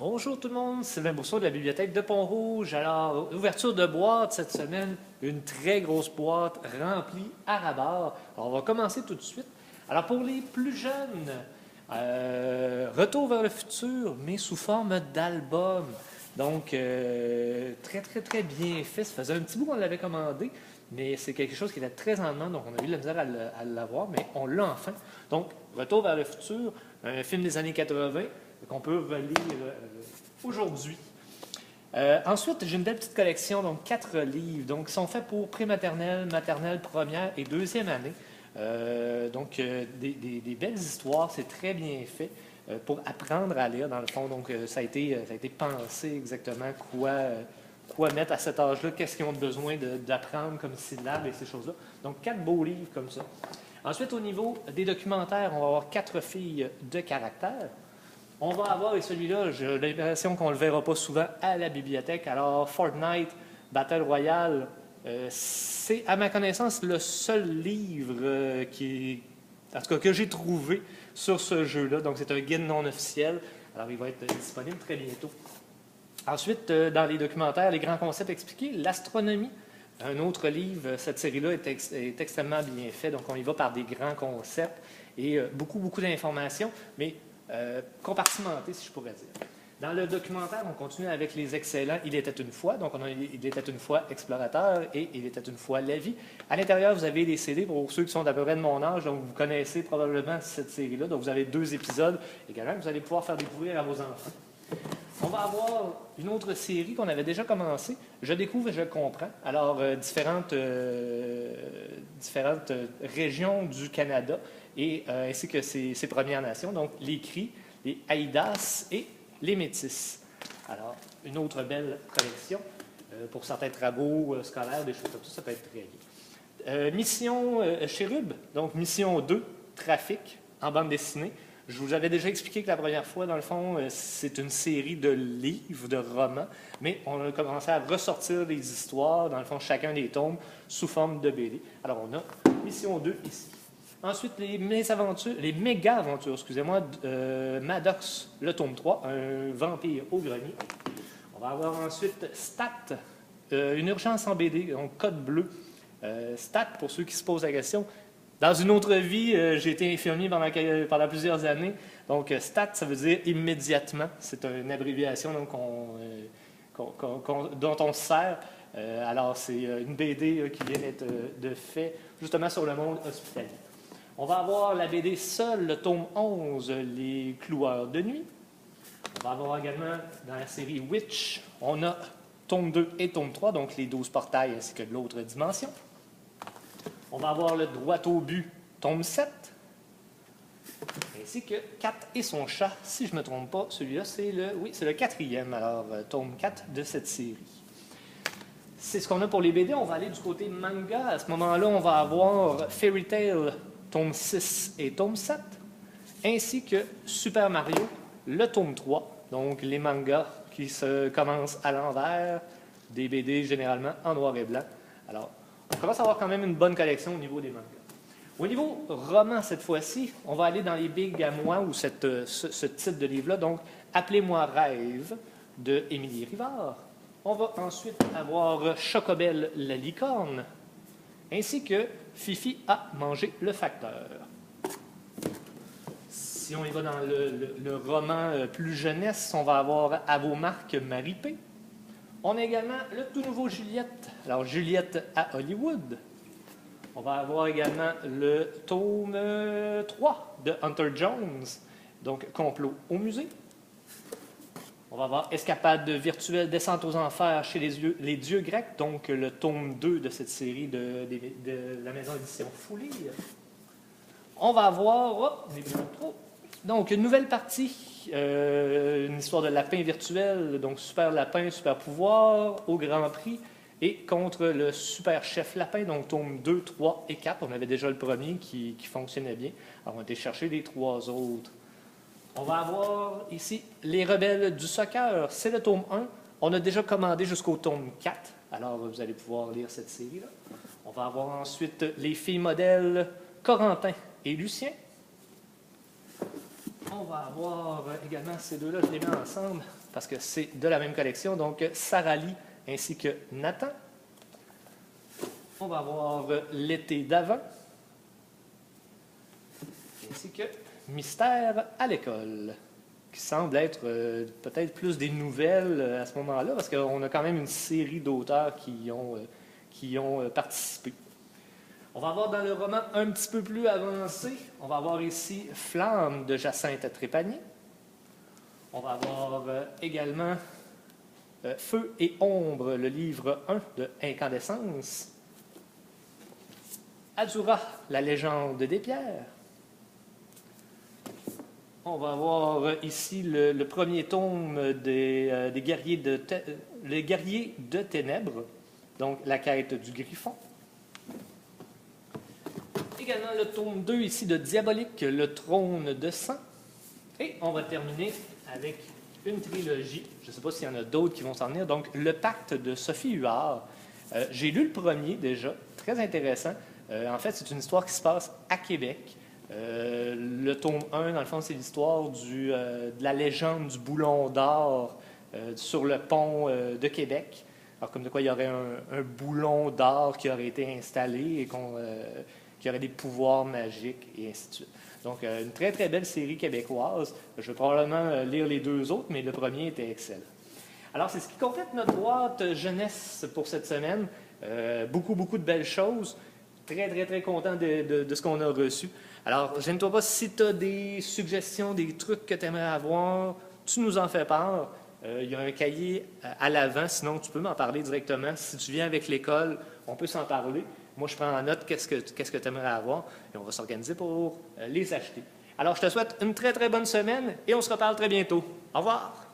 Bonjour tout le monde, Sylvain Bourseau de la bibliothèque de Pont-Rouge. Alors, ouverture de boîte cette semaine, une très grosse boîte remplie à ras-bord. Alors, on va commencer tout de suite. Alors, pour les plus jeunes, Retour vers le futur, mais sous forme d'album. Donc, très bien fait. Ça faisait un petit bout qu'on l'avait commandé, mais c'est quelque chose qui était très en demande, donc on a eu la misère à l'avoir, mais on l'a enfin. Donc, Retour vers le futur, un film des années 80 qu'on peut relire aujourd'hui. Ensuite, j'ai une belle petite collection, donc 4 livres, donc qui sont faits pour prématernelle, maternelle, première et deuxième année. Des belles histoires, c'est très bien fait pour apprendre à lire, dans le fond. Donc, ça a été pensé exactement quoi mettre à cet âge-là, qu'est-ce qu'ils ont besoin d'apprendre comme syllabes et ces choses-là. Donc, 4 beaux livres comme ça. Ensuite, au niveau des documentaires, on va avoir 4 filles de caractère. On va avoir, et celui-là, j'ai l'impression qu'on ne le verra pas souvent à la bibliothèque. Alors, Fortnite, Battle Royale, c'est, à ma connaissance, le seul livre en tout cas, que j'ai trouvé sur ce jeu-là. Donc, c'est un guide non officiel. Alors, il va être disponible très bientôt. Ensuite, dans les documentaires, les grands concepts expliqués, l'astronomie. Un autre livre, cette série-là est extrêmement bien fait. Donc, on y va par des grands concepts et beaucoup d'informations, mais compartimenté, si je pourrais dire. Dans le documentaire, on continue avec les excellents « Il était une fois ». Donc, on a « Il était une fois explorateur » et « Il était une fois la vie ». À l'intérieur, vous avez des CD pour ceux qui sont d'à peu près de mon âge. Donc, vous connaissez probablement cette série-là. Donc, vous avez 2 épisodes également que vous allez pouvoir faire découvrir à vos enfants. On va avoir une autre série qu'on avait déjà commencé. Je découvre et je comprends. Alors, différentes régions du Canada et ainsi que ses Premières Nations. Donc, les Cris, les Haïdas et les Métis. Alors, une autre belle collection pour certains travaux scolaires, des choses comme ça peut être très bien. Mission Chérub, donc Mission 2, Trafic, en bande dessinée. Je vous avais déjà expliqué que la première fois, dans le fond, c'est une série de livres, de romans, mais on a commencé à ressortir les histoires, dans le fond, chacun des tomes, sous forme de BD. Alors, on a Mission 2 ici. Ensuite, les méga-aventures, excusez-moi, Maddox, le tome 3, un vampire au grenier. On va avoir ensuite Stat, une urgence en BD, donc Code bleu. Stat, pour ceux qui se posent la question. Dans une autre vie, j'ai été infirmier pendant plusieurs années. Donc, STAT, ça veut dire immédiatement. C'est une abréviation donc, dont on se sert. Alors, c'est une BD qui vient d'être de fait justement sur le monde hospitalier. On va avoir la BD Seul, le tome 11, Les cloueurs de nuit. On va avoir également dans la série Witch, on a tome 2 et tome 3, donc les 12 portails ainsi que l'autre dimension. On va avoir le Droit au but, tome 7, ainsi que Kat et son chat. Si je ne me trompe pas, celui-là, c'est le 4e, alors tome 4 de cette série. C'est ce qu'on a pour les BD. On va aller du côté manga. À ce moment-là, on va avoir Fairy Tail, tome 6 et tome 7, ainsi que Super Mario, le tome 3, donc les mangas qui se commencent à l'envers, des BD généralement en noir et blanc. Alors, on commence à avoir quand même une bonne collection au niveau des mangas. Au niveau roman, cette fois-ci, on va aller dans les bigs à moi, ou ce type de livre-là. Donc, Appelez-moi Rêve, de Émilie Rivard. On va ensuite avoir Chocobel, la licorne, ainsi que Fifi a mangé le facteur. Si on y va dans le roman plus jeunesse, on va avoir À vos marques, Marie P. On a également le tout nouveau Juliette. Alors, Juliette à Hollywood. On va avoir également le tome 3 de Hunter Jones, donc Complot au musée. On va avoir Escapade virtuelle, Descente aux enfers chez les dieux grecs, donc le tome 2 de cette série de la maison d'édition Foulir. On va avoir, donc une nouvelle partie, une histoire de lapin virtuel, donc super lapin, super pouvoir, au Grand Prix, et contre le super chef lapin, donc tome 2, 3 et 4. On avait déjà le premier qui fonctionnait bien. Alors, on a été chercher les 3 autres. On va avoir ici Les rebelles du soccer. C'est le tome 1. On a déjà commandé jusqu'au tome 4. Alors, vous allez pouvoir lire cette série-là. On va avoir ensuite Les filles modèles Corentin et Lucien. On va avoir également ces deux-là, je les mets ensemble parce que c'est de la même collection. Donc, Sarah Lee ainsi que Nathan. On va avoir L'été d'avant, ainsi que Mystère à l'école, qui semble être peut-être plus des nouvelles à ce moment-là, parce qu'on a quand même une série d'auteurs qui ont participé. On va avoir dans le roman un petit peu plus avancé, on va avoir ici Flamme de Jacinthe Trépanier. On va avoir également Feu et ombre, le livre 1 de Incandescence. Azura, la légende des pierres. On va avoir ici le premier tome des guerriers les guerriers de ténèbres, donc la quête du Griffon. Également le tome 2 ici de Diabolique, le trône de sang. Et on va terminer avec une trilogie. Je ne sais pas s'il y en a d'autres qui vont s'en venir. Donc, Le Pacte de Sophie Huard. J'ai lu le premier déjà, très intéressant. En fait, c'est une histoire qui se passe à Québec. Le tome 1, dans le fond, c'est l'histoire de la légende du boulon d'or sur le pont de Québec. Alors, comme de quoi il y aurait un boulon d'or qui aurait été installé et qui aurait des pouvoirs magiques, et ainsi de suite. Donc, une très, très belle série québécoise. Je vais probablement lire les deux autres, mais le premier était excellent. Alors, c'est ce qui complète notre boîte jeunesse pour cette semaine. Beaucoup, beaucoup de belles choses. Très, très, très content de ce qu'on a reçu. Alors, gêne-toi pas, si tu as des suggestions, des trucs que tu aimerais avoir, tu nous en fais part. Il y a un cahier à l'avant, sinon tu peux m'en parler directement. Si tu viens avec l'école, on peut s'en parler. Moi, je prends en note qu'est-ce que tu aimerais avoir et on va s'organiser pour les acheter. Alors, je te souhaite une très, très bonne semaine et on se reparle très bientôt. Au revoir!